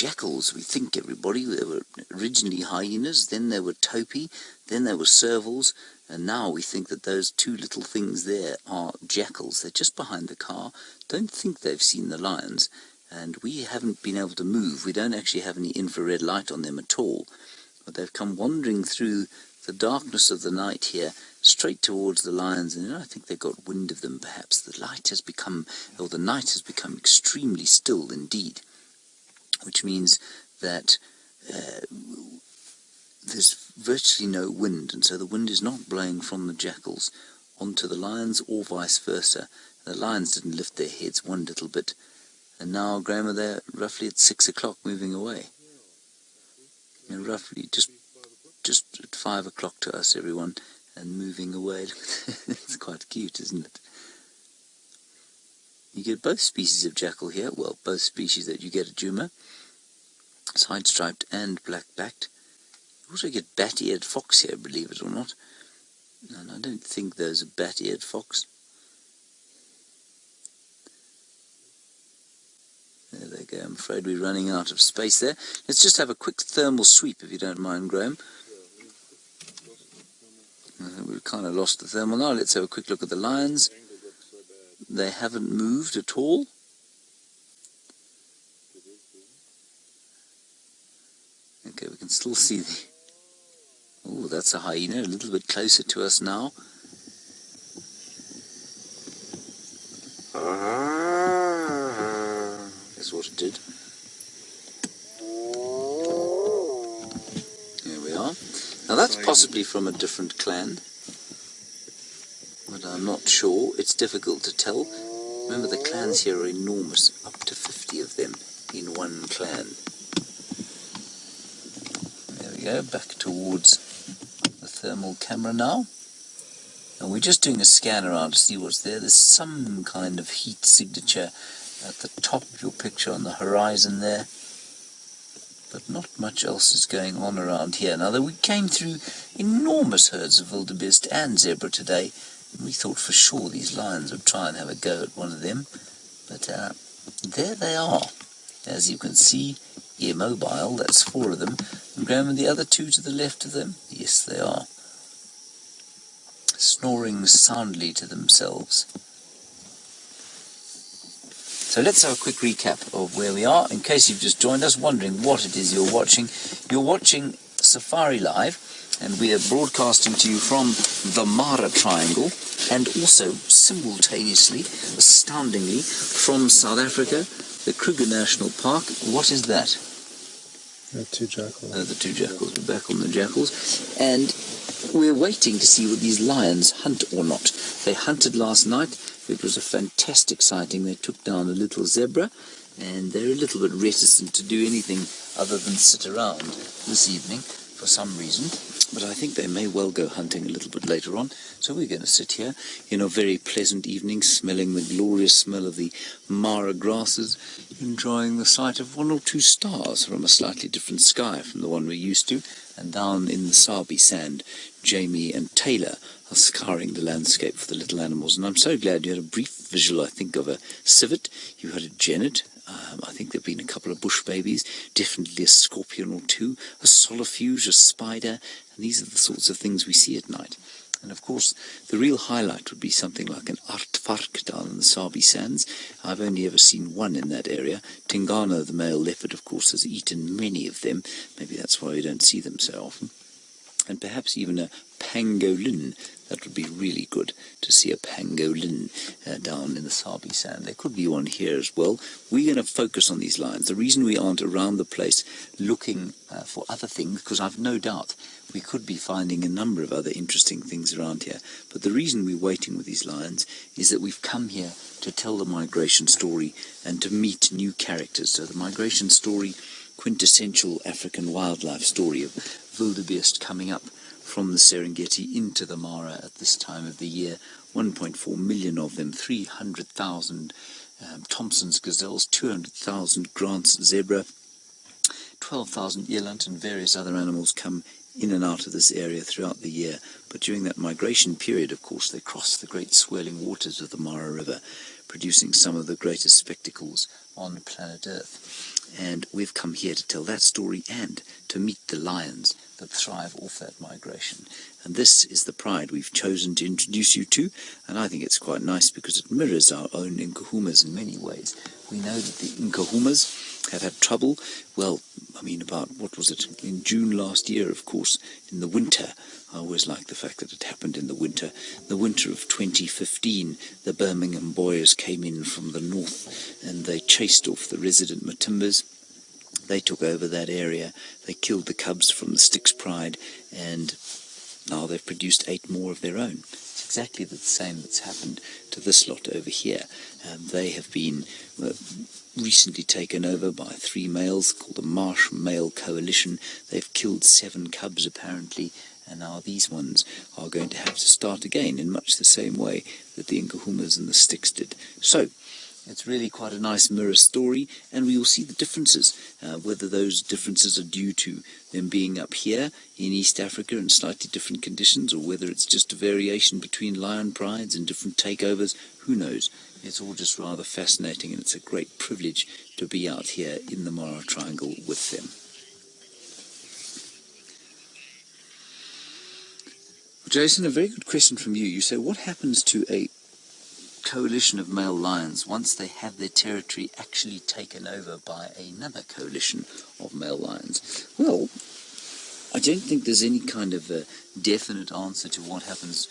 jackals, we think, everybody. They were originally hyenas, then they were topi, then they were servals, and now we think that those two little things there are jackals. They're just behind the car. Don't think they've seen the lions, and we haven't been able to move. We don't actually have any infrared light on them at all, but they've come wandering through the darkness of the night here, straight towards the lions, and I think they got wind of them perhaps. The light has become, or the night has become extremely still indeed, which means that there's virtually no wind, and so the wind is not blowing from the jackals onto the lions or vice versa. The lions didn't lift their heads one little bit, and now, Graham, they're roughly at 6 o'clock moving away. And roughly just at 5 o'clock to us, everyone, and moving away. It's quite cute, isn't it? You get both species of jackal here, well, both species that you get at Jeandre, side-striped and black-backed. You also get bat-eared fox here, believe it or not. And I don't think those are bat-eared fox. There they go. I'm afraid we're running out of space there. Let's just have a quick thermal sweep, if you don't mind, Graham. I think we've kind of lost the thermal now. Let's have a quick look at the lions. They haven't moved at all. Okay, we can still see the... Oh, that's a hyena, a little bit closer to us now. That's what it did. There we are. Now that's possibly from a different clan, but I'm not sure. It's difficult to tell. Remember, the clans here are enormous, up to 50 of them in one clan. There we go, back towards the thermal camera now. And we're just doing a scan around to see what's there. There's some kind of heat signature at the top of your picture on the horizon there, but not much else is going on around here. Now, we came through enormous herds of wildebeest and zebra today, and we thought for sure these lions would try and have a go at one of them, but there they are. As you can see, immobile, that's 4 of them, and Graham, and the other 2 to the left of them, yes they are, snoring soundly to themselves. So let's have a quick recap of where we are, in case you've just joined us, wondering what it is you're watching. You're watching Safari Live, and we are broadcasting to you from the Mara Triangle, and also simultaneously, astoundingly, from South Africa, the Kruger National Park. What is that? The 2 jackals. The 2 jackals. We're back on the jackals, and we're waiting to see whether these lions hunt or not. They hunted last night. It was a fantastic sighting. They took down a little zebra, and they're a little bit reticent to do anything other than sit around this evening for some reason. But I think they may well go hunting a little bit later on. So we're going to sit here in a very pleasant evening, smelling the glorious smell of the Mara grasses, enjoying the sight of 1 or 2 stars from a slightly different sky from the one we're used to. And down in the Sabi sand, Jamie and Taylor are scouring the landscape for the little animals. And I'm so glad you had a brief visual, I think, of a civet. You had a genet. I think there have been a couple of bush babies, definitely a scorpion or 2, a solifuge, a spider, and these are the sorts of things we see at night. And of course, the real highlight would be something like an aardvark down in the Sabi sands. I've only ever seen 1 in that area. Tingana, the male leopard, of course, has eaten many of them. Maybe that's why we don't see them so often. And perhaps even a pangolin. That would be really good to see a pangolin down in the Sabi sand. There could be one here as well. We're going to focus on these lions. The reason we aren't around the place looking for other things, because I've no doubt we could be finding a number of other interesting things around here. But the reason we're waiting with these lions is that we've come here to tell the migration story and to meet new characters. So the migration story, quintessential African wildlife story of wildebeest coming up from the Serengeti into the Mara at this time of the year. 1.4 million of them, 300,000 Thompson's gazelles, 200,000 Grant's zebra, 12,000 eland and various other animals come in and out of this area throughout the year. But during that migration period, of course, they cross the great swirling waters of the Mara River, producing some of the greatest spectacles on planet Earth. And we've come here to tell that story and to meet the lions that thrive off that migration. And this is the pride we've chosen to introduce you to, and I think it's quite nice because it mirrors our own Nkuhumas in many ways. We know that the Nkuhumas have had trouble, well, I mean about, what was it, in June last year, of course, in the winter. I always like the fact that it happened in the winter of 2015. The Birmingham boys came in from the north and they chased off the resident Matimbas. They took over that area, they killed the cubs from the Styx pride, and now they've produced 8 more of their own. It's exactly the same that's happened to this lot over here. They have been recently taken over by 3 males called the Marsh Male Coalition. They've killed 7 cubs apparently, and now these ones are going to have to start again in much the same way that the Nkuhumas and the Styx did. So it's really quite a nice mirror story, and we will see the differences, whether those differences are due to them being up here in East Africa in slightly different conditions, or whether it's just a variation between lion prides and different takeovers. Who knows? It's all just rather fascinating, and it's a great privilege to be out here in the Mara Triangle with them. Jason, a very good question from you. You say, what happens to a coalition of male lions once they have their territory actually taken over by another coalition of male lions? Well, I don't think there's any kind of a definite answer to what happens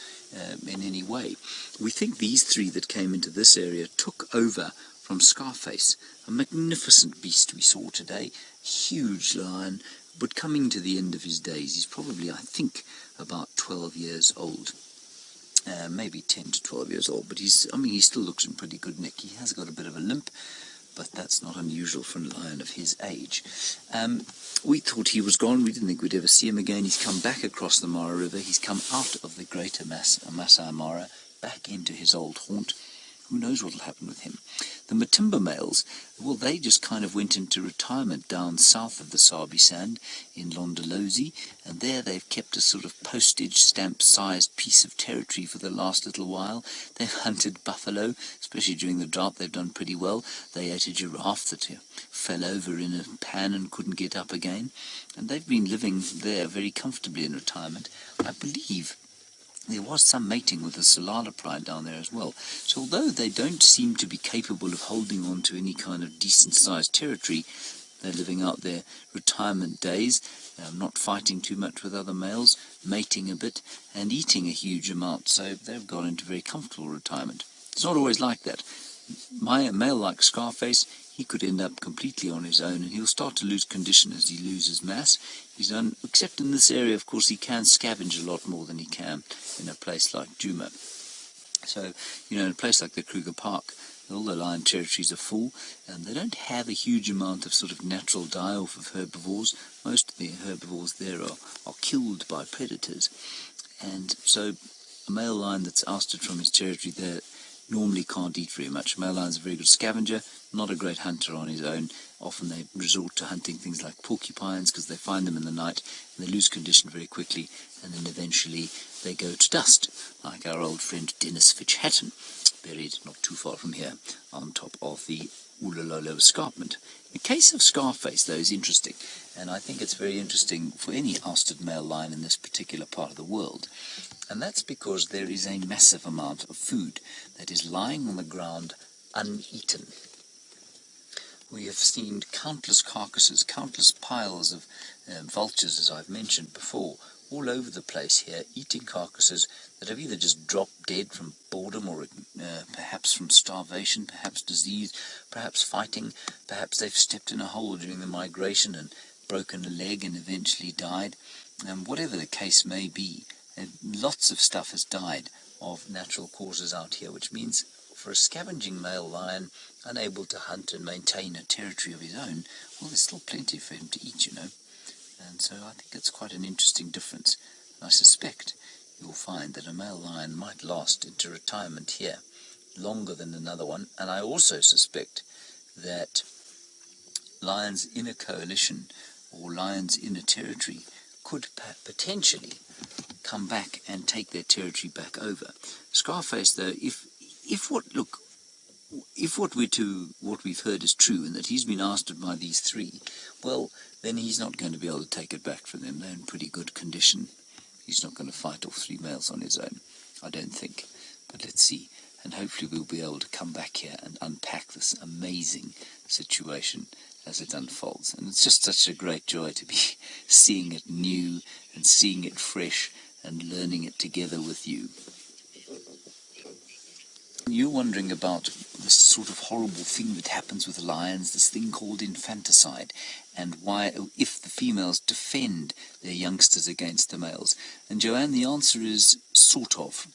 in any way. We think these 3 that came into this area took over from Scarface, a magnificent beast we saw today, huge lion, but coming to the end of his days. He's probably, I think, about 12 years old. Maybe 10 to 12 years old, but he still looks in pretty good nick. He has got a bit of a limp, but that's not unusual for a lion of his age. We thought he was gone. We didn't think we'd ever see him again. He's come back across the Mara River. He's come out of the greater Masai Mara, back into his old haunt. Who knows what will happen with him? The Matimba males, well, they just kind of went into retirement down south of the Sabi Sand in Londolozi, and there they've kept a sort of postage stamp-sized piece of territory for the last little while. They've hunted buffalo, especially during the drought. They've done pretty well. They ate a giraffe that fell over in a pan and couldn't get up again, and they've been living there very comfortably in retirement. I believe there was some mating with the Solala pride down there as well. So although they don't seem to be capable of holding on to any kind of decent-sized territory, they're living out their retirement days, not fighting too much with other males, mating a bit, and eating a huge amount. So they've gone into very comfortable retirement. It's not always like that. My male like Scarface, he could end up completely on his own, and he'll start to lose condition as he loses mass. Except in this area, of course, he can scavenge a lot more than he can in a place like Djuma. So, in a place like the Kruger Park, all the lion territories are full, and they don't have a huge amount of sort of natural die-off of herbivores. Most of the herbivores there are killed by predators. And so a male lion that's ousted from his territory there normally can't eat very much. A male lion's a very good scavenger, not a great hunter on his own. Often they resort to hunting things like porcupines because they find them in the night and they lose condition very quickly, and then eventually they go to dust, like our old friend Dennis Fitch-Hatton, buried not too far from here on top of the Ulololo escarpment. The case of Scarface, though, is interesting, and I think it's very interesting for any ousted male lion in this particular part of the world, and that's because there is a massive amount of food that is lying on the ground uneaten. We have seen countless carcasses, countless piles of vultures, as I've mentioned before, all over the place here, eating carcasses that have either just dropped dead from boredom or perhaps from starvation, perhaps disease, perhaps fighting, perhaps they've stepped in a hole during the migration and broken a leg and eventually died. Whatever the case may be, lots of stuff has died of natural causes out here, which means for a scavenging male lion unable to hunt and maintain a territory of his own, well, there's still plenty for him to eat, And so I think it's quite an interesting difference. And I suspect you'll find that a male lion might last into retirement here longer than another one. And I also suspect that lions in a coalition or lions in a territory could potentially come back and take their territory back over. Scarface, though, if what we've heard is true, and that he's been ousted by these three, well, then he's not going to be able to take it back from them. They're in pretty good condition. He's not going to fight off three males on his own, I don't think. But let's see. And hopefully we'll be able to come back here and unpack this amazing situation as it unfolds. And it's just such a great joy to be seeing it new and seeing it fresh and learning it together with you. You're wondering about this sort of horrible thing that happens with lions, this thing called infanticide, and why, if the females defend their youngsters against the males. And Jeandre, the answer is sort of.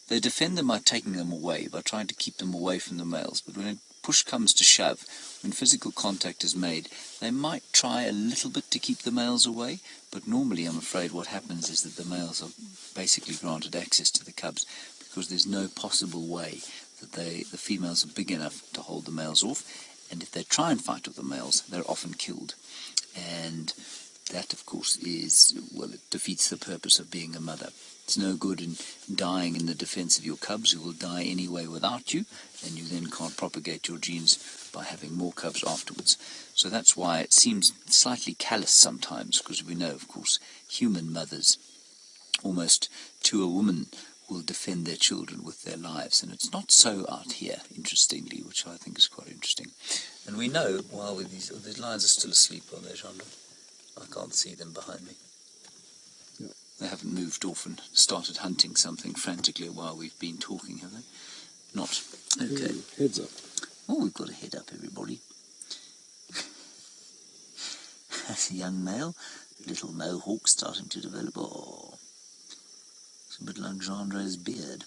They defend them by taking them away, by trying to keep them away from the males. But when push comes to shove, when physical contact is made, they might try a little bit to keep the males away, but normally I'm afraid what happens is that the males are basically granted access to the cubs, because there's no possible way that the females are big enough to hold the males off, and if they try and fight with the males, they're often killed. And that, of course, is, well, it defeats the purpose of being a mother. It's no good in dying in the defense of your cubs, who will die anyway without you, and you then can't propagate your genes by having more cubs afterwards. So that's why it seems slightly callous sometimes, because we know, of course, human mothers, almost to a woman, will defend their children with their lives, and it's not so out here, interestingly, which I think is quite interesting. And we know, while with these lions are still asleep, aren't they, Jeandre? I can't see them behind me. Yeah. They haven't moved off and started hunting something frantically while we've been talking, have they? Not. Okay. Heads up. Oh, we've got a head up, everybody. That's a young male, little mohawk starting to develop. Oh, it's a bit like Jeandre's beard.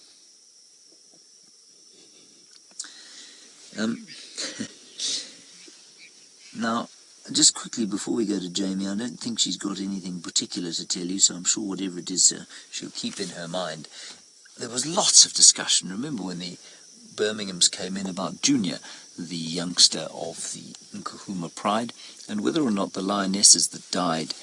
Now, just quickly before we go to Jamie, I don't think she's got anything particular to tell you, so I'm sure whatever it is she'll keep in her mind. There was lots of discussion. Remember when the Birminghams came in about Junior, the youngster of the Nkahuma Pride, and whether or not the lionesses that died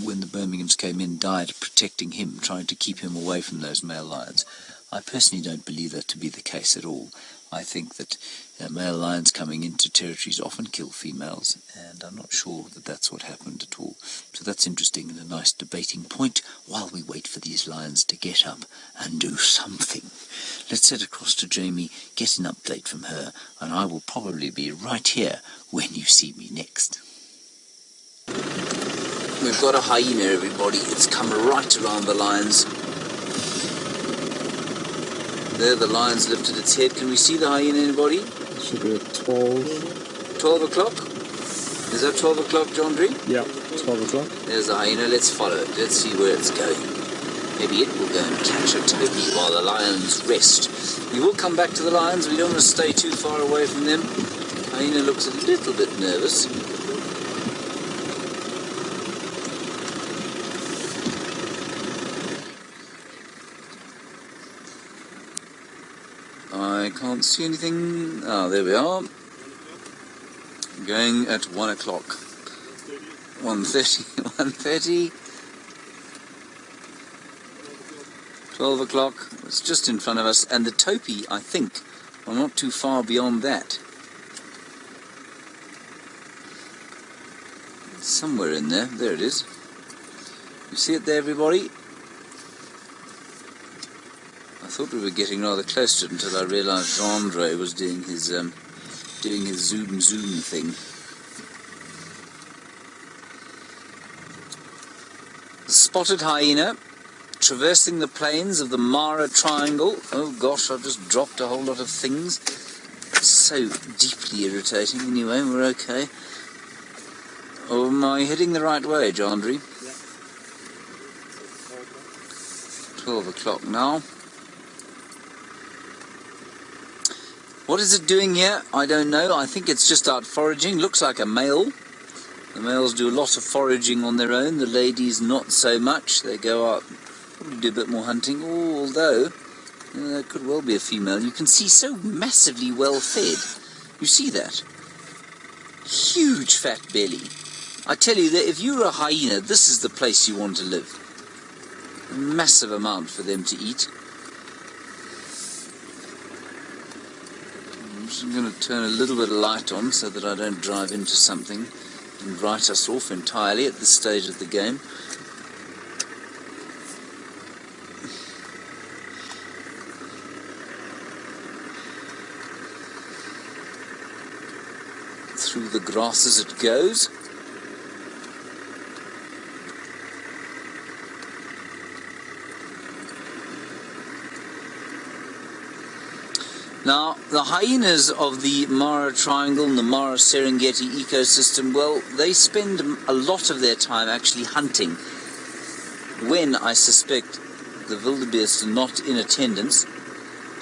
when the Birminghams came in died protecting him, trying to keep him away from those male lions. I personally don't believe that to be the case at all. I think that male lions coming into territories often kill females, and I'm not sure that that's what happened at all. So that's interesting and a nice debating point while we wait for these lions to get up and do something. Let's head across to Jamie, get an update from her, and I will probably be right here when you see me next. We've got a hyena, everybody. It's come right around the lions. There, the lion's lifted its head. Can we see the hyena, anybody? It should be at 12. 12 o'clock? Is that 12 o'clock, Jeandre? Yeah, 12 o'clock. There's the hyena. Let's follow it. Let's see where it's going. Maybe it will go and catch a turkey while the lions rest. We will come back to the lions. We don't want to stay too far away from them. Hyena looks a little bit nervous. I can't see anything. Ah, there we are. Going at 1 o'clock. 1:30. 1:30. 12 o'clock. It's just in front of us. And the topi, I think, are not too far beyond that. It's somewhere in there. There it is. You see it there, everybody? I thought we were getting rather close to it until I realised Jeandre was doing his zoom thing. The spotted hyena traversing the plains of the Mara Triangle. Oh gosh, I've just dropped a whole lot of things. So deeply irritating. Anyway, we're okay. Oh, am I heading the right way, Jeandre? Yeah. 12 o'clock now. What is it doing here? I don't know. I think it's just out foraging. Looks like a male. The males do a lot of foraging on their own. The ladies not so much. They go out, probably do a bit more hunting. Although, there could well be a female. You can see so massively well fed. You see that? Huge fat belly. I tell you that if you're a hyena, this is the place you want to live. A massive amount for them to eat. just going to turn a little bit of light on so that I don't drive into something and write us off entirely at this stage of the game. Through the grasses it goes. Now, the hyenas of the Mara Triangle and the Mara Serengeti ecosystem, well, they spend a lot of their time actually hunting. When, I suspect, the wildebeest are not in attendance.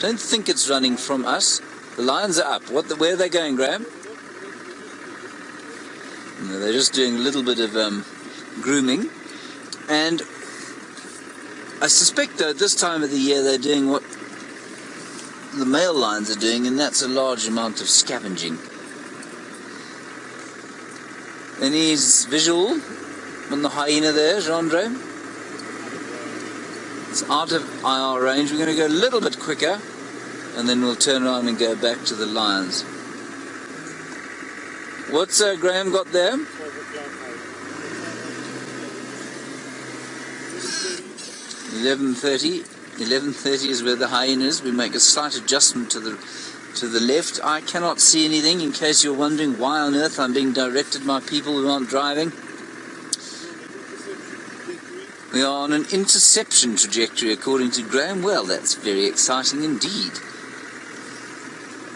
Don't think it's running from us. The lions are up. Where are they going, Graham? No, they're just doing a little bit of grooming. And I suspect, though, at this time of the year they're doing what the male lions are doing, and that's a large amount of scavenging. Any visual on the hyena there, Jeandre? It's out of IR range. We're going to go a little bit quicker, and then we'll turn around and go back to the lions. What's Graham got there? 11:30. 11:30 is where the hyenas. We make a slight adjustment to the left. I cannot see anything, in case you're wondering why on earth I'm being directed by people who aren't driving. We are on an interception trajectory, according to Graham. Well, that's very exciting indeed.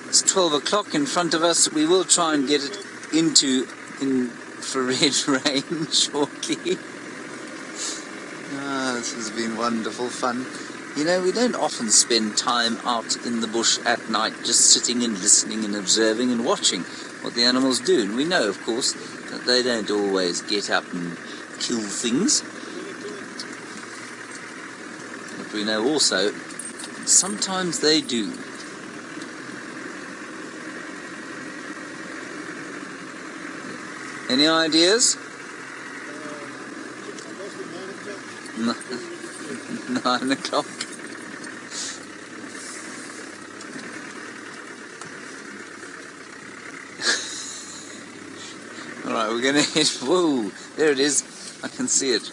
It's 12 o'clock in front of us. We will try and get it into infrared range shortly. This has been wonderful fun. You know, we don't often spend time out in the bush at night just sitting and listening and observing and watching what the animals do. And we know, of course, that they don't always get up and kill things. But we know also that sometimes they do. Any ideas? 9 o'clock. Alright, we're going to hit... Whoa! There it is. I can see it.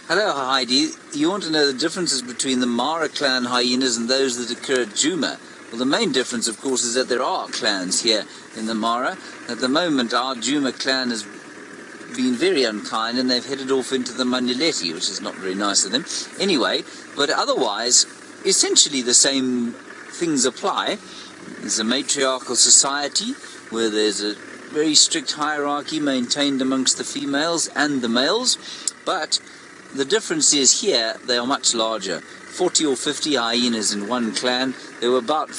Hello, Heidi. You want to know the differences between the Mara clan hyenas and those that occur at Jeandre? Well, the main difference, of course, is that there are clans here in the Mara. At the moment, our Jeandre clan has been very unkind, and they've headed off into the Manuleti, which is not very nice of them. Anyway, but otherwise, essentially the same things apply. There's a matriarchal society where there's a very strict hierarchy maintained amongst the females and the males, but the difference is here they are much larger. 40 or 50 hyenas in one clan. There were about,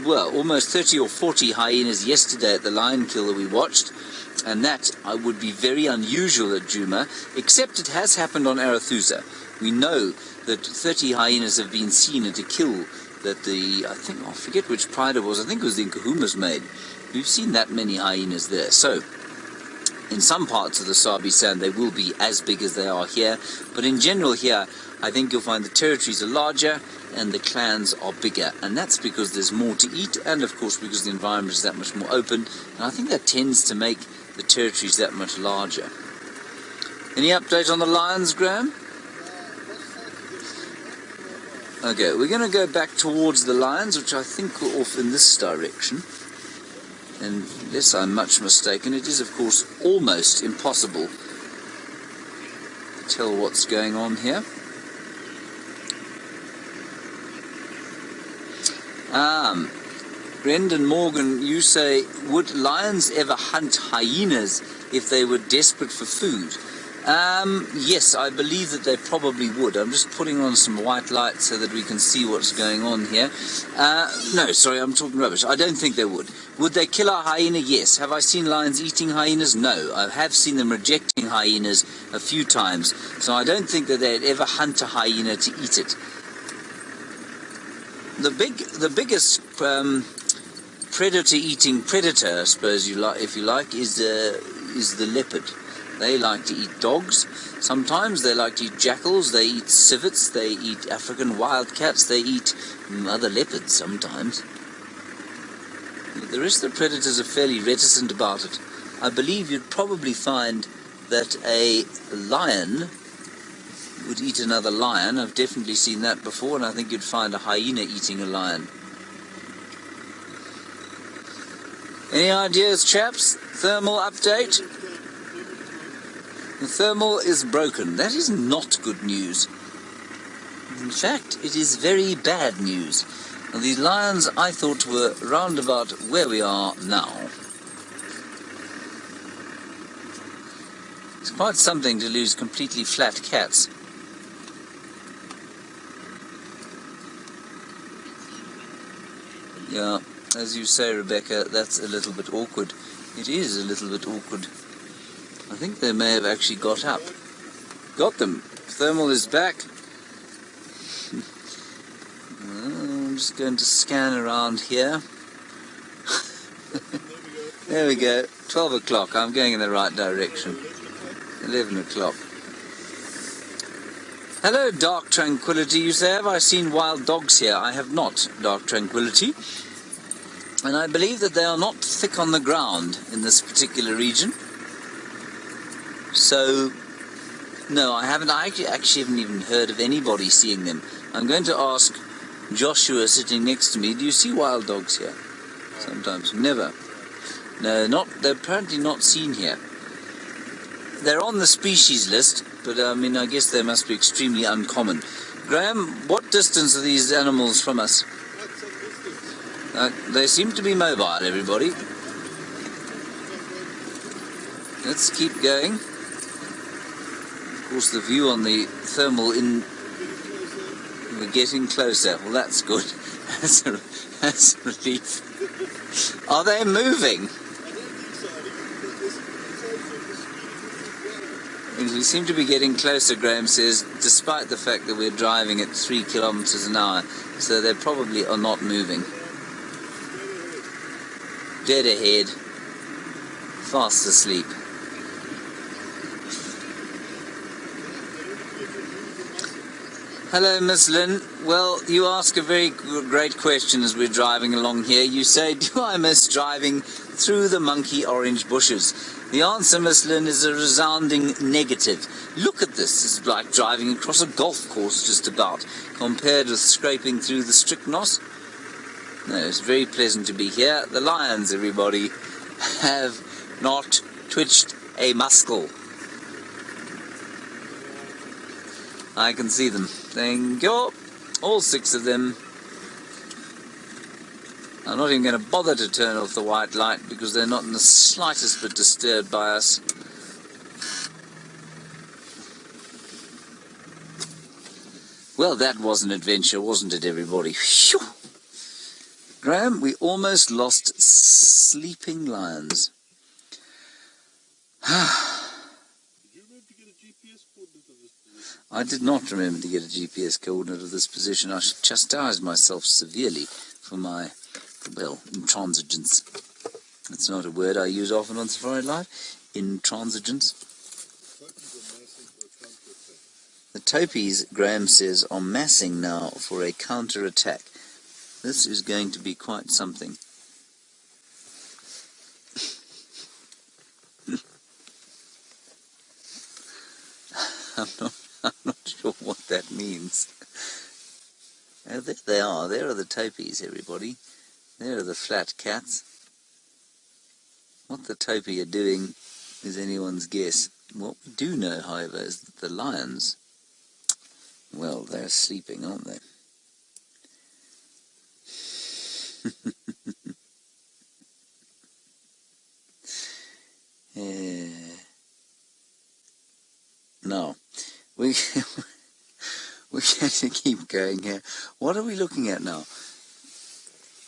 well, almost 30 or 40 hyenas yesterday at the lion kill that we watched, and that would be very unusual at Jeandre, except it has happened on Arathusa. We know that 30 hyenas have been seen at a kill that I forget which pride it was, I think it was the Nkahumas made. We've seen that many hyenas there. So, in some parts of the Sabi Sand they will be as big as they are here, but in general here I think you'll find the territories are larger and the clans are bigger, and that's because there's more to eat, and of course because the environment is that much more open, and I think that tends to make the territories that much larger. Any update on the lions, Graham? Okay, we're going to go back towards the lions, which I think are off in this direction. And unless I'm much mistaken, it is of course almost impossible to tell what's going on here. Brendan Morgan, you say, would lions ever hunt hyenas if they were desperate for food? Yes, I believe that they probably would. I'm just putting on some white light so that we can see what's going on here. No, sorry, I'm talking rubbish. I don't think they would. Would they kill a hyena? Yes. Have I seen lions eating hyenas? No. I have seen them rejecting hyenas a few times. So I don't think that they'd ever hunt a hyena to eat it. The biggest predator-eating predator, I suppose if you like, is the leopard. They like to eat dogs. Sometimes they like to eat jackals. They eat civets. They eat African wildcats. They eat other leopards sometimes. The rest of the predators are fairly reticent about it. I believe you'd probably find that a lion would eat another lion. I've definitely seen that before, and I think you'd find a hyena eating a lion. Any ideas, chaps? Thermal update? The thermal is broken. That is not good news. In fact, it is very bad news. Now, these lions, I thought, were round about where we are now. It's quite something to lose completely flat cats. Yeah, as you say, Rebecca, that's a little bit awkward. It is a little bit awkward. I think they may have actually got up. Got them. Thermal is back. I'm just going to scan around here. There we go. 12 o'clock. I'm going in the right direction. 11 o'clock. Hello, Dark Tranquility, you say. Have I seen wild dogs here? I have not, Dark Tranquility. And I believe that they are not thick on the ground in this particular region. So, no, I haven't. I actually haven't even heard of anybody seeing them. I'm going to ask Joshua sitting next to me, do you see wild dogs here? Sometimes. Never. No, they're apparently not seen here. They're on the species list, but I mean, I guess they must be extremely uncommon. Graham, what distance are these animals from us? They seem to be mobile, everybody. Let's keep going. Of course, the view on the thermal we're getting closer. Well, that's good. That's a relief. Are they moving? We seem to be getting closer, Graham says, despite the fact that we're driving at 3 kilometers an hour. So they probably are not moving. Dead ahead. Fast asleep. Hello, Miss Lynn. Well, you ask a very great question as we're driving along here. You say, do I miss driving through the monkey orange bushes? The answer, Miss Lynn, is a resounding negative. Look at this. It's like driving across a golf course just about, compared with scraping through the strychnos. No, it's very pleasant to be here. The lions, everybody, have not twitched a muscle. I can see them. Thank you. All 6 of them. I'm not even going to bother to turn off the white light because they're not in the slightest bit disturbed by us. Well, that was an adventure, wasn't it, everybody? Phew. Graham, we almost lost sleeping lions. I did not remember to get a GPS coordinate of this position. I should chastise myself severely for my, well, intransigence. That's not a word I use often on Safari Live. Intransigence. The topies, Graham says, are massing now for a counter-attack. This is going to be quite something. I'm not sure what that means. Oh, there they are. There are the topies, everybody. There are the flat cats. What the topi are doing is anyone's guess. What we do know, however, is that the lions, well, they're sleeping, aren't they? No, we're going to keep going here. What are we looking at now?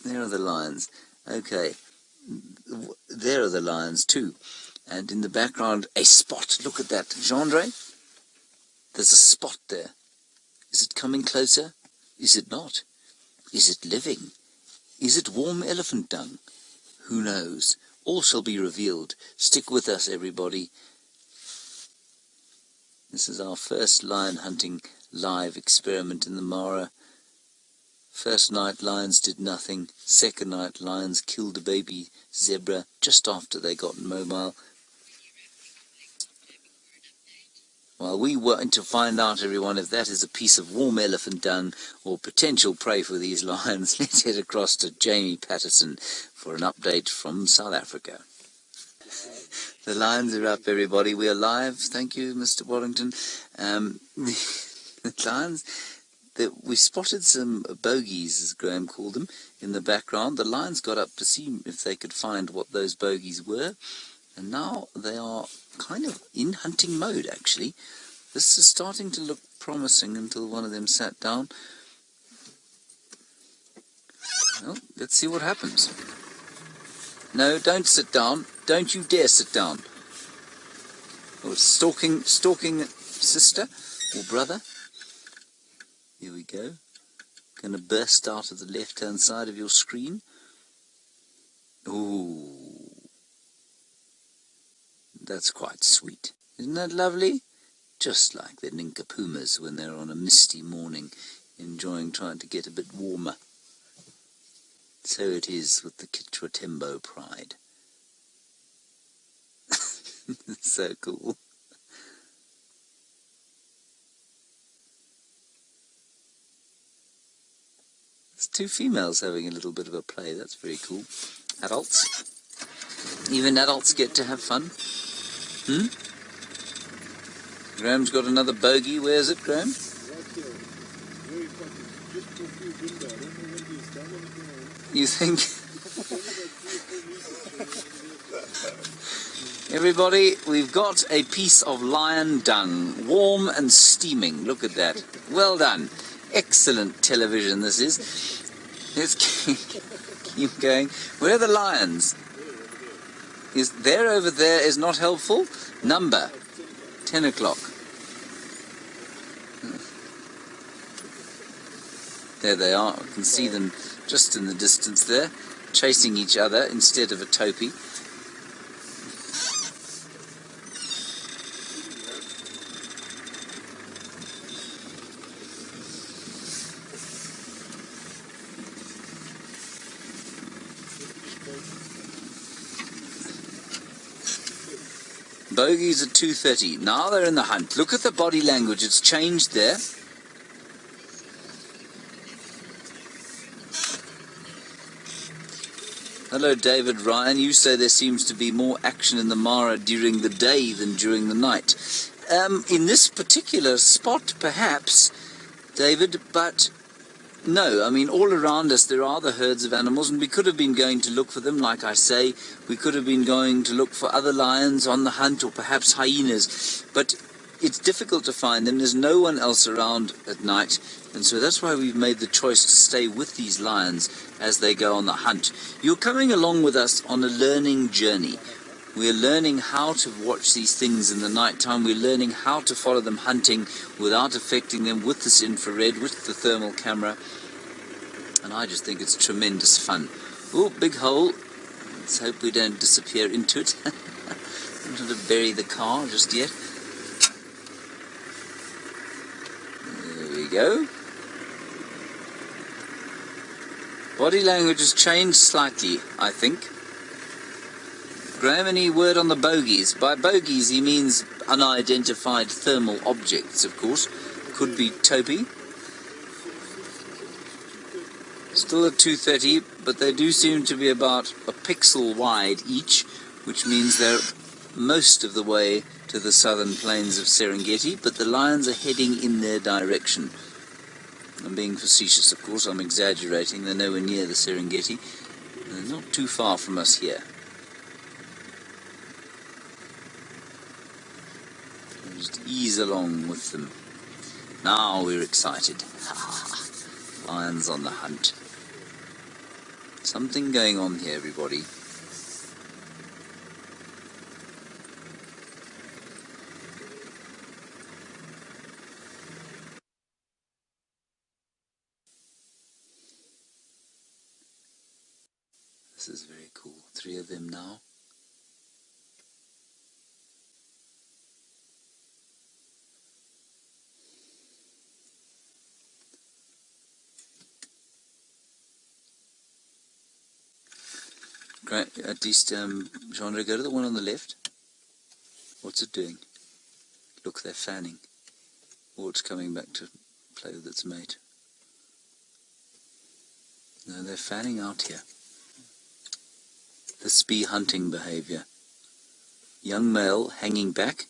There are the lions. Okay, there are the lions too. And in the background, a spot. Look at that. Jeandre, there's a spot there. Is it coming closer? Is it not? Is it living? Is it warm elephant dung? Who knows? All shall be revealed. Stick with us, everybody. This is our first lion hunting live experiment in the Mara. First night lions did nothing. Second night lions killed a baby zebra just after they got mobile. Well, we want to find out, everyone, if that is a piece of warm elephant dung or potential prey for these lions. Let's head across to Jamie Patterson for an update from South Africa. The lions are up, everybody. We are live. Thank you, Mr. Wallington. The lions, we spotted some bogies, as Graham called them, in the background. The lions got up to see if they could find what those bogies were. And now they are kind of in hunting mode, actually. This is starting to look promising until one of them sat down. Well, let's see what happens. No, don't sit down. Don't you dare sit down. Oh, stalking sister or brother. Here we go. Going to burst out of the left-hand side of your screen. Ooh. That's quite sweet. Isn't that lovely? Just like the ninkapumas when they're on a misty morning, enjoying trying to get a bit warmer. So it is with the Kichwa Tembo pride. So cool. There's two females having a little bit of a play. That's very cool. Adults. Even adults get to have fun. Graham's got another bogey. Where's it, Graham? Right here. Very fucking just a few window. I don't know when he's done on the ground. You think? Everybody, we've got a piece of lion dung, warm and steaming. Look at that. Well done. Excellent television this is. Let's keep going. Where are the lions? Is there over there is not helpful? Number 10 o'clock. There they are. I can see them just in the distance there, chasing each other instead of a topi. Bogies at 2:30. Now they're in the hunt. Look at the body language. It's changed there. Hello, David Ryan. You say there seems to be more action in the Mara during the day than during the night. In this particular spot, perhaps, David, but no. I mean, all around us there are the herds of animals, and we could have been going to look for them, like I say. We could have been going to look for other lions on the hunt, or perhaps hyenas. But it's difficult to find them. There's no one else around at night. And so that's why we've made the choice to stay with these lions as they go on the hunt. You're coming along with us on a learning journey. We're learning how to watch these things in the night time. We're learning how to follow them hunting without affecting them with this infrared, with the thermal camera. And I just think it's tremendous fun. Oh, big hole. Let's hope we don't disappear into it. Don't want to bury the car just yet. There we go. Body language has changed slightly, I think. Graham, any word on the bogies? By bogies he means unidentified thermal objects, of course. Could be topi. Still at 2:30, but they do seem to be about a pixel wide each, which means they're most of the way to the southern plains of Serengeti, but the lions are heading in their direction. I'm being facetious, of course. I'm exaggerating. They're nowhere near the Serengeti. They're not too far from us here. We'll just ease along with them. Now we're excited. Lions on the hunt. Something going on here, everybody. This is very cool. 3 of them now. At least, Jeandre, go to the one on the left. What's it doing? Look, they're fanning. Or it's coming back to play with its mate. No, they're fanning out here. This be hunting behavior. Young male hanging back,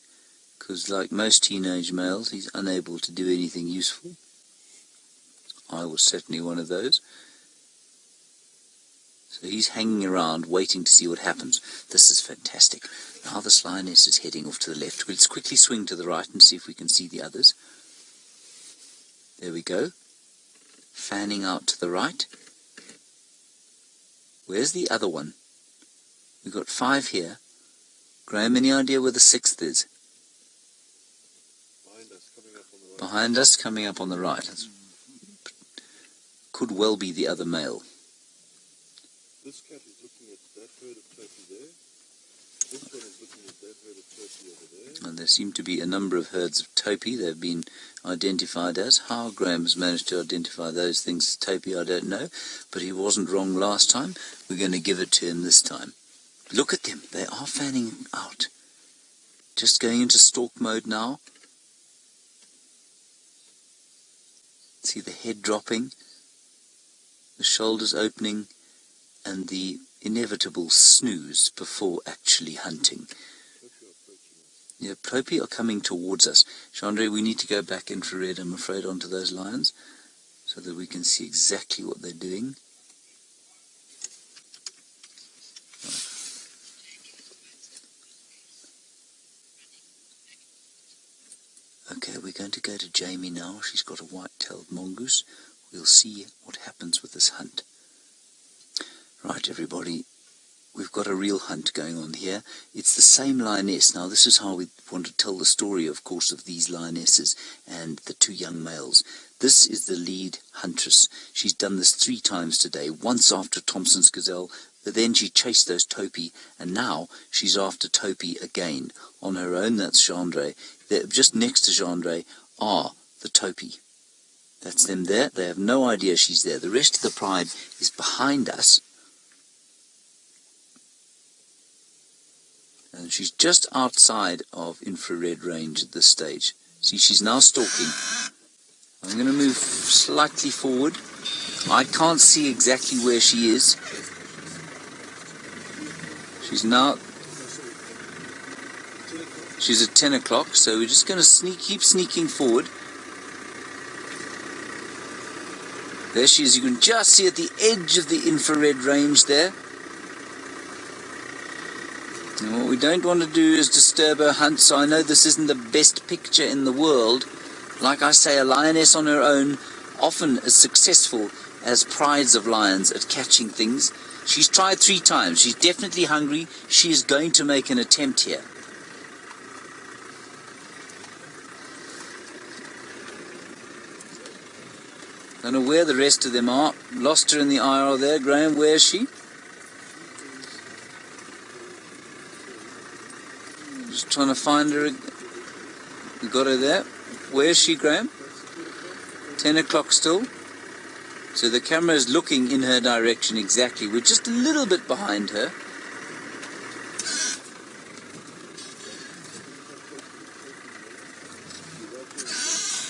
because like most teenage males, he's unable to do anything useful. I was certainly one of those. So he's hanging around, waiting to see what happens. This is fantastic. Now this lioness is heading off to the left. Let's quickly swing to the right and see if we can see the others. There we go. Fanning out to the right. Where's the other one? We've got 5 here. Graham, any idea where the 6th is? Behind us, coming up on the right. That's, could well be the other male. This cat is looking at that herd of turkey there. This one is looking at that herd of turkey over there. And there seem to be a number of herds of topi. They've been identified as. How Graham's managed to identify those things as topi, I don't know. But he wasn't wrong last time. We're going to give it to him this time. Look at them. They are fanning out. Just going into stalk mode now. See the head dropping, the shoulders opening, and the inevitable snooze before actually hunting. Yeah, topi are coming towards us. Jeandre, we need to go back infrared, I'm afraid, onto those lions so that we can see exactly what they're doing. Okay, we're going to go to Jamie now. She's got a white-tailed mongoose. We'll see what happens with this hunt. Right, everybody, we've got a real hunt going on here. It's the same lioness. Now, this is how we want to tell the story, of course, of these lionesses and the 2 young males. This is the lead huntress. She's done this 3 times today, once after Thompson's gazelle, but then she chased those topi, and now she's after topi again. On her own, that's Jeandre. Just next to Jeandre are the topi. That's them there. They have no idea she's there. The rest of the pride is behind us. And she's just outside of infrared range at this stage. See, she's now stalking. I'm going to move slightly forward. I can't see exactly where she is. She's at 10 o'clock, so we're just going to keep sneaking forward. There she is. You can just see at the edge of the infrared range there. And what we don't want to do is disturb her hunt, so I know this isn't the best picture in the world. Like I say, a lioness on her own, often as successful as prides of lions at catching things. She's tried 3 times. She's definitely hungry. She is going to make an attempt here. Don't know where the rest of them are. Lost her in the IR there. Graham, where is she? Just trying to find her. We got her there. Where is she, Graham? 10 o'clock still. So the camera is looking in her direction exactly. We're just a little bit behind her.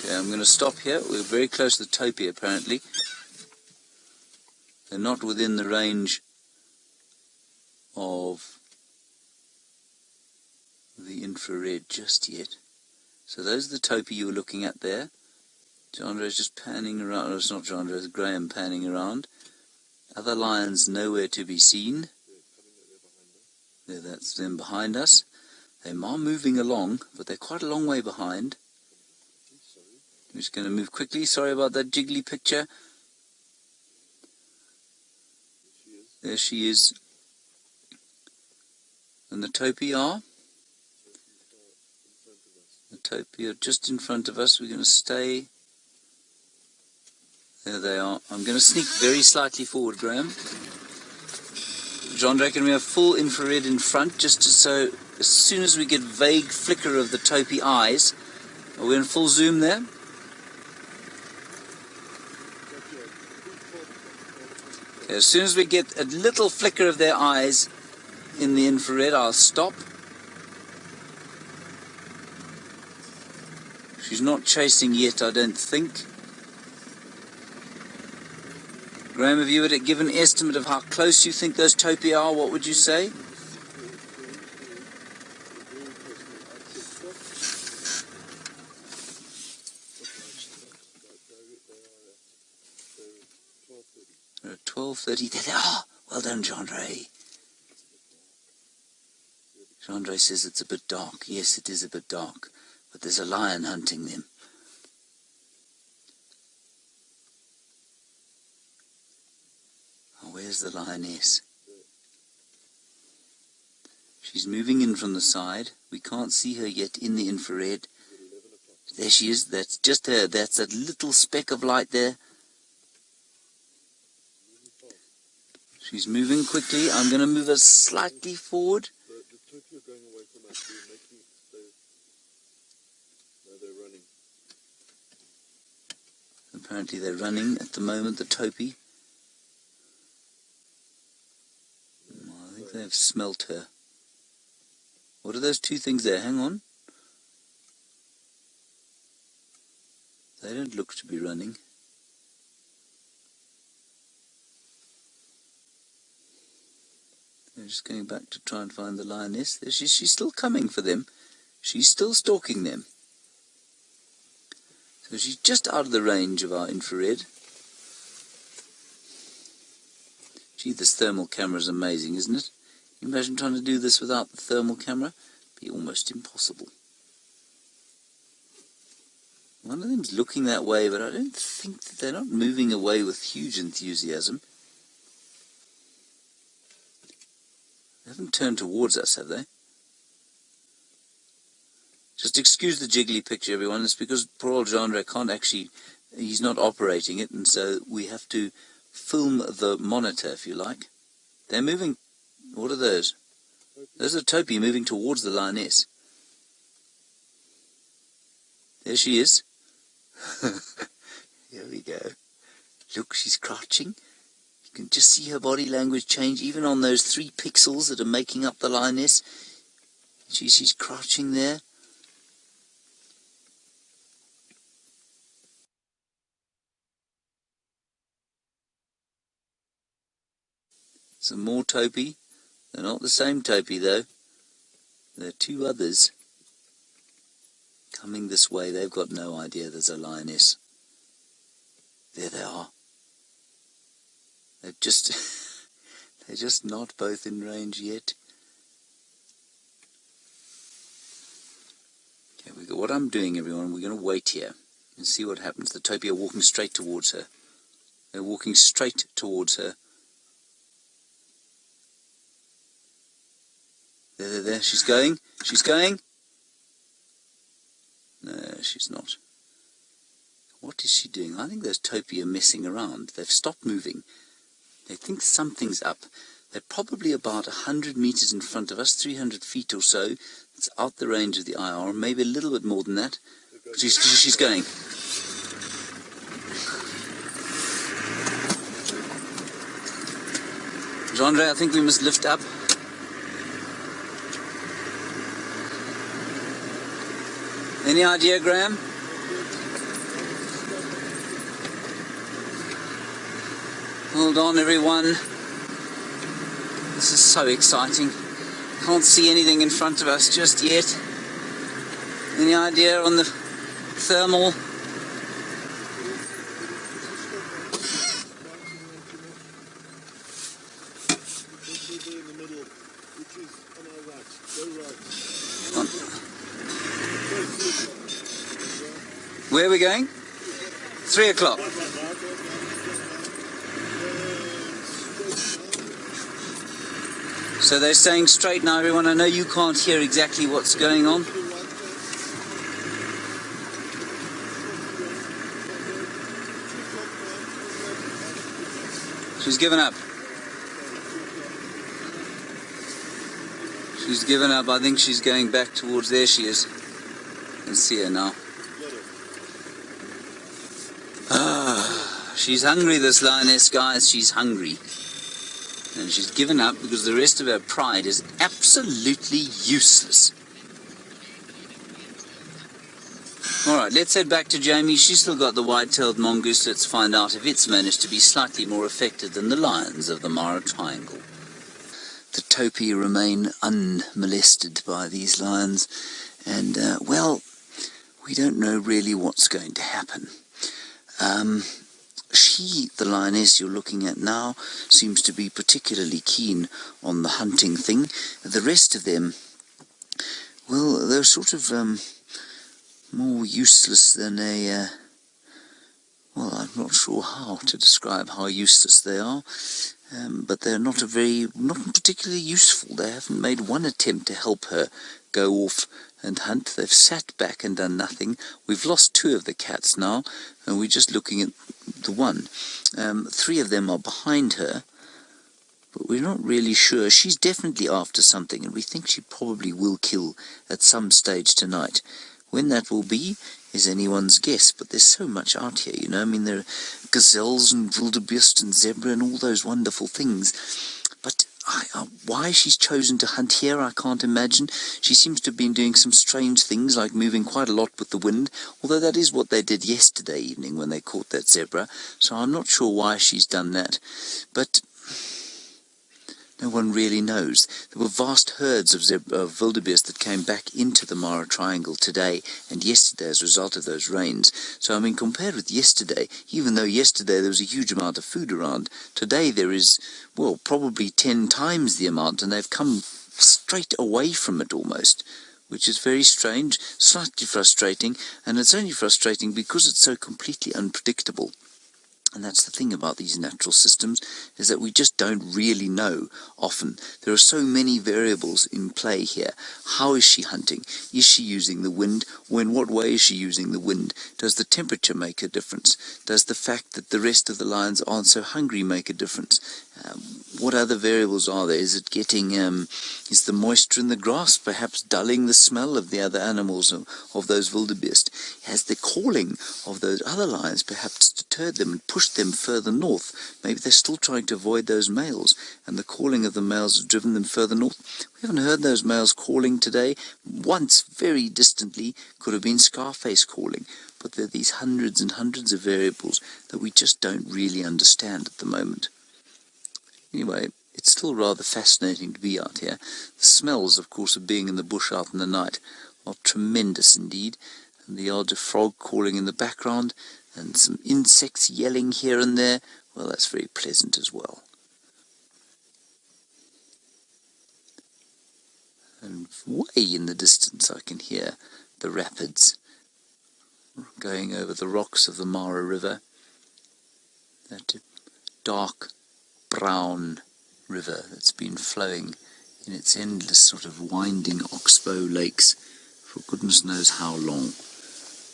Okay, I'm going to stop here. We're very close to the topi, apparently. They're not within the range of the infrared just yet. So those are the topi you were looking at there. Jeandre is just panning around. Oh, it's not Jeandre, it's Graham panning around. Other lions nowhere to be seen. There, that's them behind us. They are moving along, but they're quite a long way behind. I'm just going to move quickly. Sorry about that jiggly picture. There she is. And the topi are? The topi are just in front of us. We're going to stay. There they are. I'm going to sneak very slightly forward, Graham. Jeandre, can we have full infrared in front, just so as soon as we get vague flicker of the topi eyes, are we in full zoom there? Okay, as soon as we get a little flicker of their eyes in the infrared, I'll stop. She's not chasing yet, I don't think. Graham, if you were to give an estimate of how close you think those topi are, what would you say? They're at 12:30. There they are! Well done, Jeandre. Jeandre says it's a bit dark. Yes, it is a bit dark, but there's a lion hunting them. Oh, where's the lioness? She's moving in from the side. We can't see her yet in the infrared. There she is. That's just her. That's that little speck of light there. She's moving quickly. I'm going to move her slightly forward. The topi are going away from us. They're running. Apparently they're running at the moment, the topi. I think they've smelt her. What are those two things there? Hang on. They don't look to be running. They're just going back to try and find the lioness. There she's still coming for them. She's still stalking them. So she's just out of the range of our infrared. Gee, this thermal camera is amazing, isn't it? Can you imagine trying to do this without the thermal camera? It'd be almost impossible. One of them's looking that way, but I don't think that they're not moving away with huge enthusiasm. They haven't turned towards us, have they? Just excuse the jiggly picture, everyone. It's because poor old Jeandre can't actually, he's not operating it, and so we have to film the monitor, if you like. They're moving. What are those? Those are topi moving towards the lioness. There she is. Here we go. Look, she's crouching. You can just see her body language change, even on those 3 pixels that are making up the lioness. She's crouching there. Some more topi. They're not the same topi, though. There are 2 others coming this way. They've got no idea there's a lioness. There they are. They're just not both in range yet. Okay, what I'm doing, everyone, we're going to wait here and see what happens. The topi are walking straight towards her. They're walking straight towards her. There. She's going. She's going. No, she's not. What is she doing? I think those topi are messing around. They've stopped moving. They think something's up. They're probably about 100 meters in front of us, 300 feet or so. It's out the range of the IR, maybe a little bit more than that. She's going. Jeandre, I think we must lift up. Any idea, Graham? Hold on, everyone. This is so exciting. Can't see anything in front of us just yet. Any idea on the thermal? In the middle, which is on our right. Go right. Where are we going? 3 o'clock. So they're staying straight now, everyone. I know you can't hear exactly what's going on. She's given up. She's given up. I think she's going back towards, there she is. You can see her now. She's hungry, this lioness, guys. She's hungry. And she's given up because the rest of her pride is absolutely useless. Alright, let's head back to Jamie. She's still got the white-tailed mongoose. Let's find out if it's managed to be slightly more affected than the lions of the Mara Triangle. The topi remain unmolested by these lions, and, well, we don't know really what's going to happen. She, the lioness you're looking at now, seems to be particularly keen on the hunting thing. The rest of them, well, they're sort of more useless than a... well, I'm not sure how to describe how useless they are, but they're not particularly useful. They haven't made one attempt to help her go off and hunt. They've sat back and done nothing. We've lost 2 of the cats now, and we're just looking at the one. 3 of them are behind her, but we're not really sure. She's definitely after something, and we think she probably will kill at some stage tonight. When that will be is anyone's guess, but there's so much out here, you know. I mean, there are gazelles and wildebeest and zebra and all those wonderful things, but why she's chosen to hunt here, I can't imagine. She seems to have been doing some strange things, like moving quite a lot with the wind, although that is what they did yesterday evening when they caught that zebra, so I'm not sure why she's done that, but no one really knows. There were vast herds of wildebeest that came back into the Mara Triangle today and yesterday as a result of those rains. So, I mean, compared with yesterday, even though yesterday there was a huge amount of food around, today there is, well, probably 10 times the amount, and they've come straight away from it almost, which is very strange, slightly frustrating, and it's only frustrating because it's so completely unpredictable. And that's the thing about these natural systems, is that we just don't really know often. There are so many variables in play here. How is she hunting? Is she using the wind? Or in what way is she using the wind? Does the temperature make a difference? Does the fact that the rest of the lions aren't so hungry make a difference? What other variables are there? Is it getting, is the moisture in the grass perhaps dulling the smell of the other animals, of those wildebeest? Has the calling of those other lions perhaps deterred them and pushed them further north? Maybe they're still trying to avoid those males, and the calling of the males has driven them further north. We haven't heard those males calling today. Once, very distantly, could have been Scarface calling, but there are these hundreds and hundreds of variables that we just don't really understand at the moment. Anyway, it's still rather fascinating to be out here. The smells, of course, of being in the bush out in the night are tremendous indeed, and the odd frog calling in the background, and some insects yelling here and there, well, that's very pleasant as well. And way in the distance I can hear the rapids going over the rocks of the Mara River. That dark brown river that's been flowing in its endless sort of winding oxbow lakes for goodness knows how long,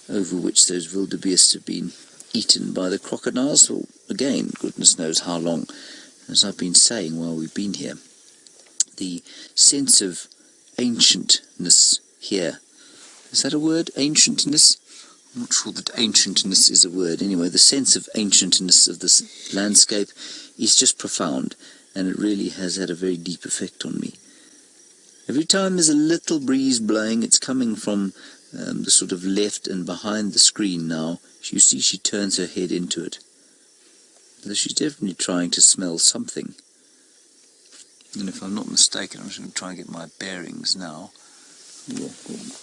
over which those wildebeest have been eaten by the crocodiles for, again, goodness knows how long. As I've been saying while we've been here, the sense of ancientness here, is that a word, ancientness? I'm not sure that ancientness is a word. Anyway, the sense of ancientness of this landscape is just profound, and it really has had a very deep effect on me. Every time there's a little breeze blowing, it's coming from the sort of left and behind the screen now. You see she turns her head into it. So she's definitely trying to smell something. And if I'm not mistaken, I'm just going to try and get my bearings now. Oh,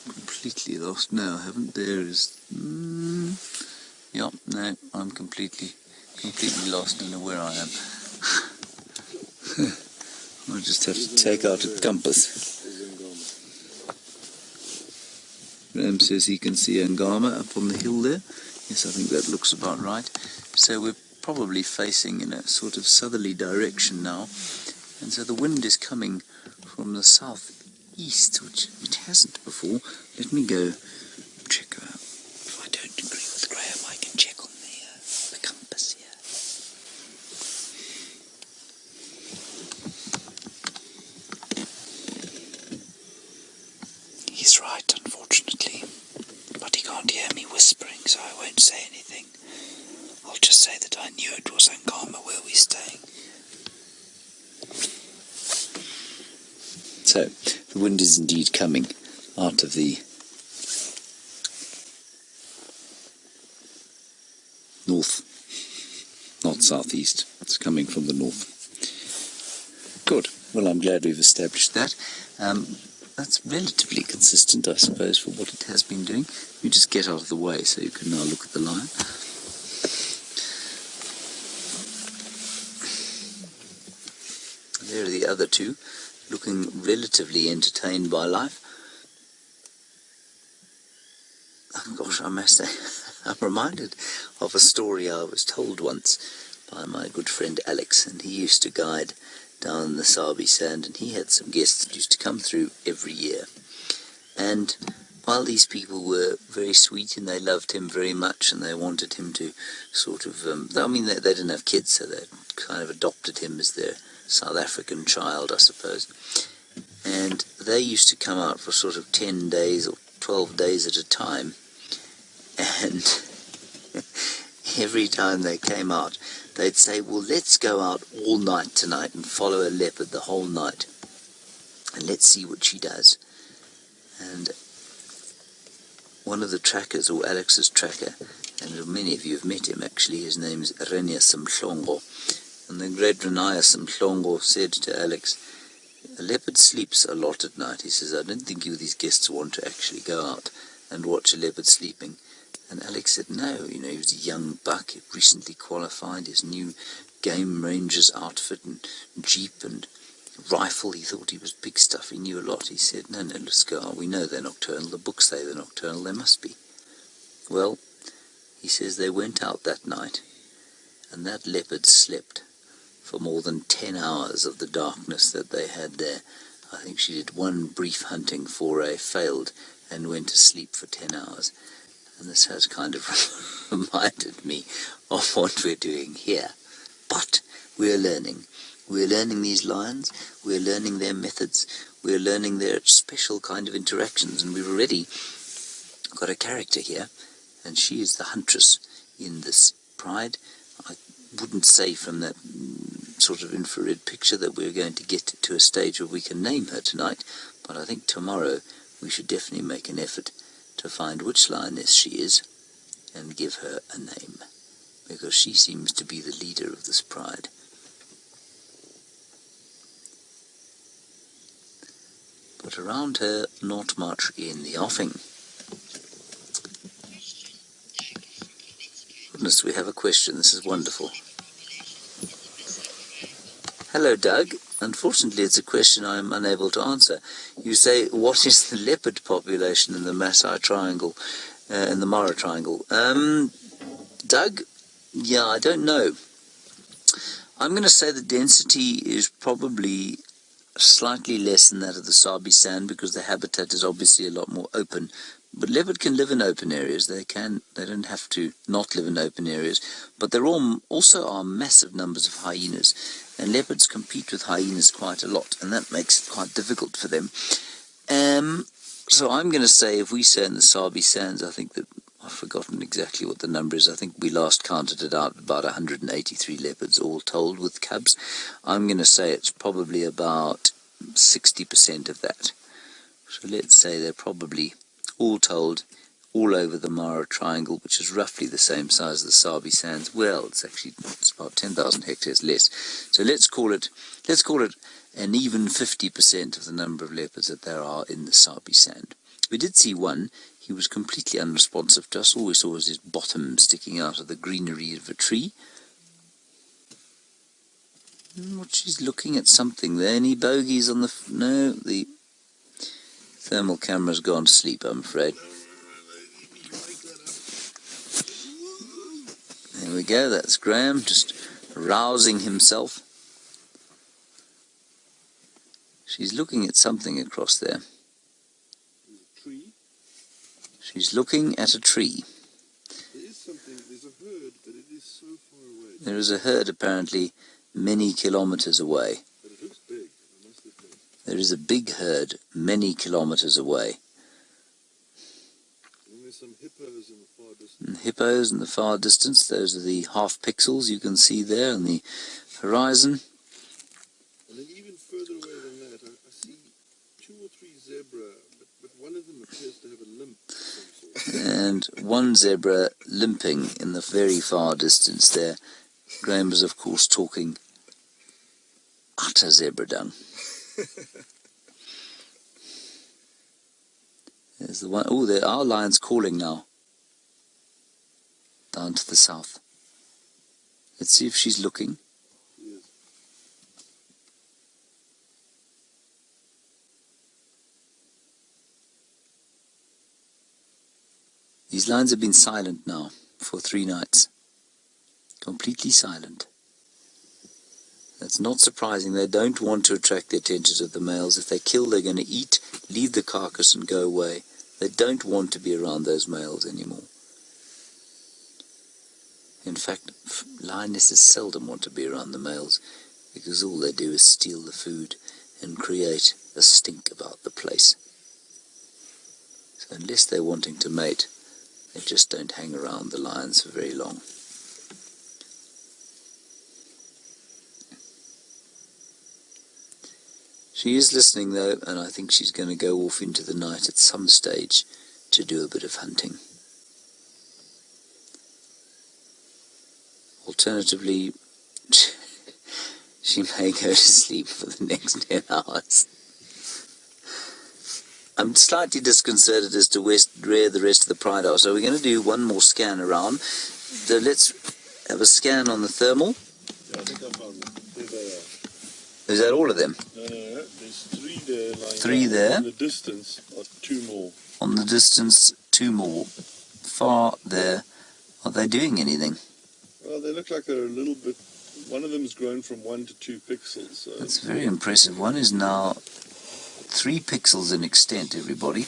completely lost. No, I haven't. There is... yeah, no, I'm completely lost. I don't know where I am. I just have to take out a compass. Graham says he can see Ngama up on the hill there. Yes, I think that looks about right. So we're probably facing in a sort of southerly direction now. And so the wind is coming from the southeast, which it hasn't before. Let me go check out. If I don't agree with Graham, I can check on the compass here. He's right, unfortunately. But he can't hear me whispering, so I won't say anything. I'll just say that I knew it was Ankama where we're staying. So, the wind is indeed coming out of the north, not southeast. It's coming from the north. Good. Well, I'm glad we've established that. That's relatively consistent, I suppose, for what it has been doing. You just get out of the way so you can now look at the lion. There are the other two, looking relatively entertained by life. Oh, gosh, I must say, I'm reminded of a story I was told once by my good friend Alex, and he used to guide down the Sabi Sand, and he had some guests that used to come through every year. And while these people were very sweet and they loved him very much and they wanted him to sort of, I mean, they didn't have kids, so they kind of adopted him as their South African child, I suppose. And they used to come out for sort of 10 days or 12 days at a time. And every time they came out, they'd say, well, let's go out all night tonight and follow a leopard the whole night. And let's see what she does. And one of the trackers, or Alex's tracker, and many of you have met him actually, his name is Renia Samhlongo. And the great Renia Samhlongo said to Alex, a leopard sleeps a lot at night. He says, I don't think you these guests want to actually go out and watch a leopard sleeping. And Alex said, no, you know, he was a young buck, he recently qualified, his new game ranger's outfit and jeep and rifle, he thought he was big stuff, he knew a lot. He said, no, let's go out, we know they're nocturnal, the books say they're nocturnal, they must be. Well, he says they went out that night, and that leopard slept for more than 10 hours of the darkness that they had there. I think she did one brief hunting foray, failed, and went to sleep for 10 hours. And this has kind of reminded me of what we're doing here. But we're learning. We're learning these lions, we're learning their methods, we're learning their special kind of interactions, and we've already got a character here, and she is the huntress in this pride. I wouldn't say from that sort of infrared picture that we're going to get to a stage where we can name her tonight, but I think tomorrow we should definitely make an effort to find which lioness she is and give her a name, because she seems to be the leader of this pride. But around her, not much in the offing. Goodness, we have a question. This is wonderful. Hello, Doug. Unfortunately, it's a question I'm unable to answer. You say, what is the leopard population in the Masai Triangle, in the Mara Triangle? Doug? Yeah, I don't know. I'm going to say the density is probably slightly less than that of the Sabi Sand, because the habitat is obviously a lot more open. But leopard can live in open areas. They don't have to not live in open areas. But there also are massive numbers of hyenas, and leopards compete with hyenas quite a lot, and that makes it quite difficult for them. So I'm going to say, if we say in the Sabi Sands, I think that, I've forgotten exactly what the number is. I think we last counted it out, about 183 leopards all told with cubs. I'm going to say it's probably about 60% of that. So let's say they're probably all told all over the Mara Triangle, which is roughly the same size as the Sabi Sands. Well, it's about 10,000 hectares less. So let's call it an even 50% of the number of leopards that there are in the Sabi Sand. We did see one. He was completely unresponsive to us. All we saw was his bottom sticking out of the greenery of a tree. She's looking at something there. Any bogies on the... No, the thermal camera's gone to sleep, I'm afraid. There we go, that's Graham, just rousing himself. She's looking at something across there. She's looking at a tree. There is something, there's a herd, but it is so far away. There is a herd apparently many kilometers away. But it looks big, I must admit. There is a big herd many kilometers away. And there's some hippos hippos in the far distance. And hippos in the far distance. Those are the half pixels you can see there on the horizon. And then even further away than that, I see 2 or 3 zebra, but one of them appears to have a limp of some sort. And one zebra limping in the very far distance there. Graham was, of course, talking utter zebra dung. There's the one. Oh, there are lions calling now. Down to the south. Let's see if she's looking. Yes. These lions have been silent now for 3 nights. Completely silent. That's not surprising. They don't want to attract the attention of the males. If they kill, they're going to eat, leave the carcass and go away. They don't want to be around those males anymore. In fact, lionesses seldom want to be around the males because all they do is steal the food and create a stink about the place. So unless they're wanting to mate, they just don't hang around the lions for very long. She is listening though, and I think she's going to go off into the night at some stage to do a bit of hunting. Alternatively, she may go to sleep for the next 10 hours. I'm slightly disconcerted as to where the rest of the pride are, so we're going to do one more scan around. So let's have a scan on the thermal. Yeah, I think I found them. There they are. Is that all of them? No. There's 3 there lying 3 there. In the distance are 2 more. On the distance, 2 more. Far there. Are they doing anything? Well, they look like they're a little bit... One of them's grown from 1 to 2 pixels. So. That's very impressive. One is now 3 pixels in extent, everybody,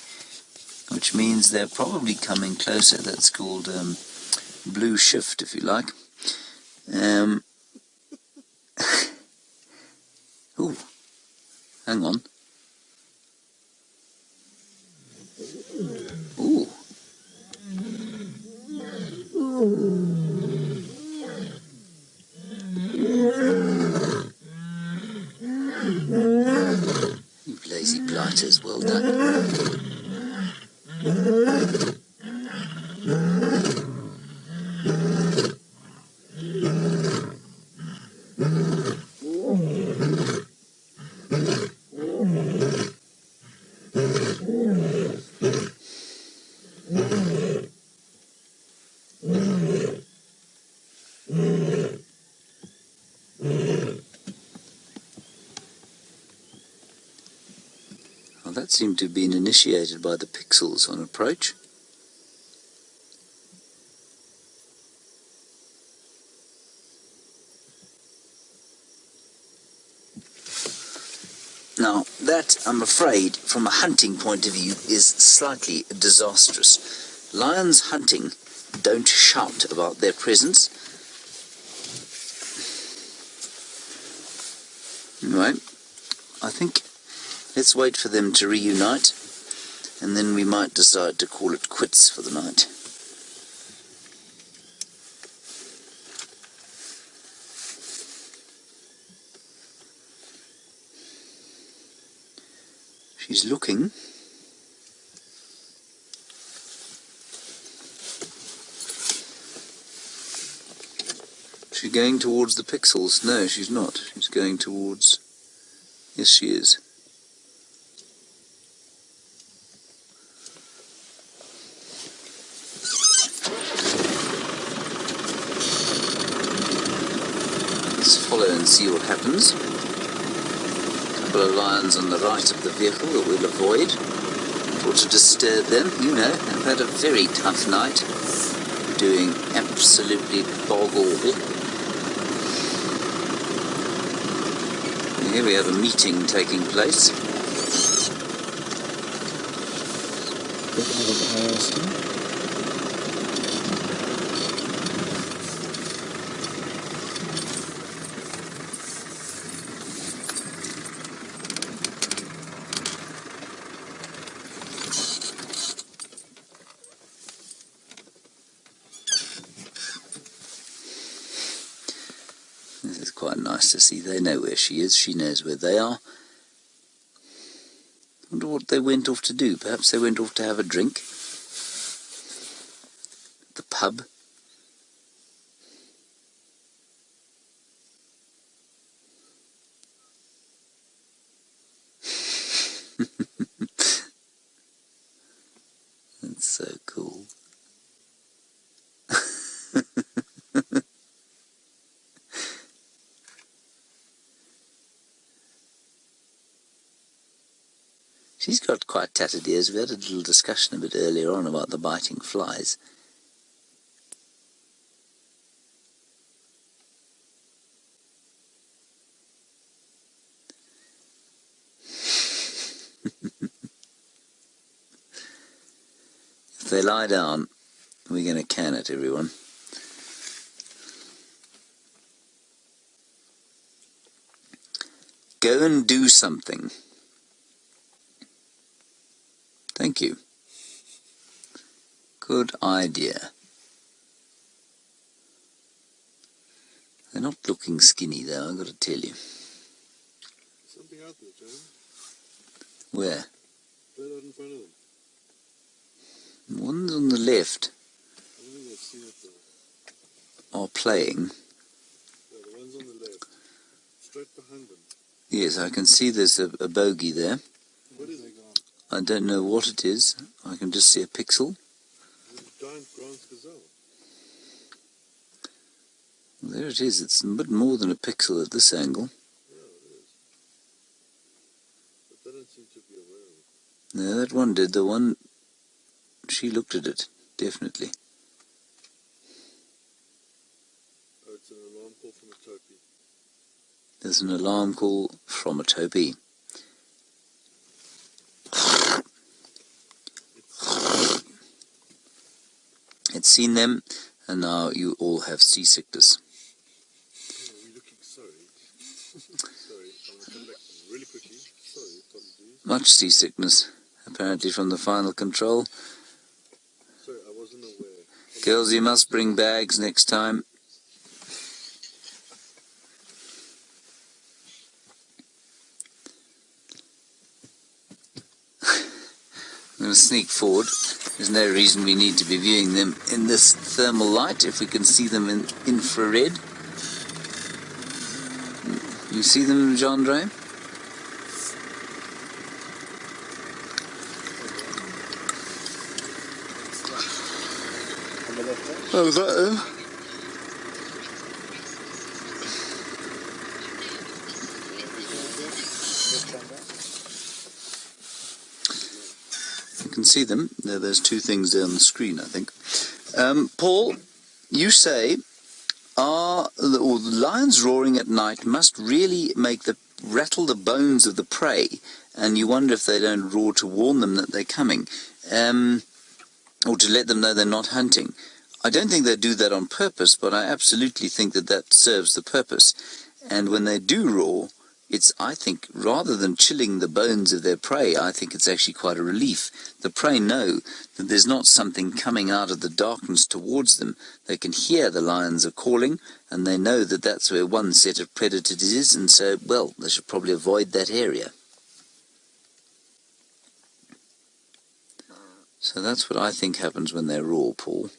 which means they're probably coming closer. That's called blue shift, if you like. Ooh, hang on. Ooh. You lazy blighters, well done. Well, that seemed to have been initiated by the pixels on approach. Now, that, I'm afraid, from a hunting point of view, is slightly disastrous. Lions hunting don't shout about their presence. Right, I think let's wait for them to reunite, and then we might decide to call it quits for the night. She's looking. She's going towards the pixels. No, she's not. She's going towards... Yes, she is. Let's follow and see what happens. A couple of lions on the right of the vehicle that we'll avoid. Not to disturb them, you know. They've had a very tough night. Doing absolutely bog-all. Here we have a meeting taking place. quite nice to see. They know where she is. She knows where they are. I wonder what they went off to do. Perhaps they went off to have a drink. The pub. That's so cool. She's got quite tattered ears. We had a little discussion a bit earlier on about the biting flies. If they lie down, we're going to can it, everyone. Go and do something. Thank you. Good idea. They're not looking skinny though, I've got to tell you. Something out there, Joe. Where? Right out in front of them. One's on the left I don't think they've seen it though. are playing. Yeah, the one's on the left. Straight behind them. Yes, I can see there's a bogey there. What is it? I don't know what it is. I can just see a pixel. It's a giant ground gazelle. There it is. It's a bit more than a pixel at this angle. Yeah, it is. But they don't seem to be aware of it. No, that one did. The one, she looked at it, definitely. Oh, it's an alarm call from a topi. There's an alarm call from a topi. It's seen them, and now you all have seasickness. Oh, we're looking sorry. Sorry, I'm going to come back really quickly. Sorry, apologies. Much seasickness, apparently from the final control. Sorry, I wasn't aware. Girls, you must bring bags next time. I'm going to sneak forward. There's no reason we need to be viewing them in this thermal light if we can see them in infrared. You see them, Jeandre? Oh, is that them? You can see them. There's two things there on the screen, I think. Paul, you say, the lions roaring at night must really rattle the bones of the prey, and you wonder if they don't roar to warn them that they're coming, or to let them know they're not hunting. I don't think they do that on purpose, but I absolutely think that that serves the purpose. And when they do roar, it's, I think, rather than chilling the bones of their prey, I think it's actually quite a relief. The prey know that there's not something coming out of the darkness towards them. They can hear the lions are calling, and they know that that's where one set of predators is, and so, well, they should probably avoid that area. So that's what I think happens when they roar, Paul.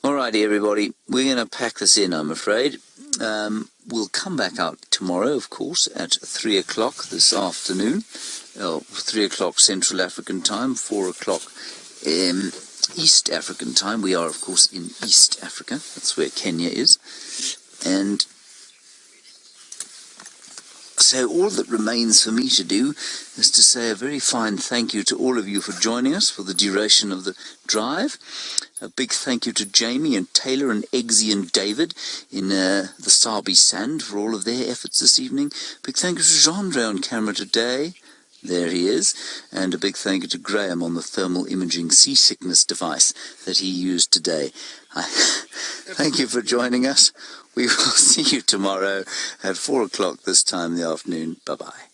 Alrighty, everybody, we're going to pack this in, I'm afraid. We'll come back out tomorrow, of course, at 3 o'clock this afternoon. 3 o'clock Central African time, 4 o'clock East African time. We are, of course, in East Africa. That's where Kenya is. And so all that remains for me to do is to say a very fine thank you to all of you for joining us for the duration of the drive. A big thank you to Jamie and Taylor and Eggsy and David in the Sabi Sand for all of their efforts this evening. Big thank you to Jeandre on camera today. There he is. And a big thank you to Graham on the thermal imaging seasickness device that he used today. Thank you for joining us. We will see you tomorrow at 4 o'clock this time in the afternoon. Bye-bye.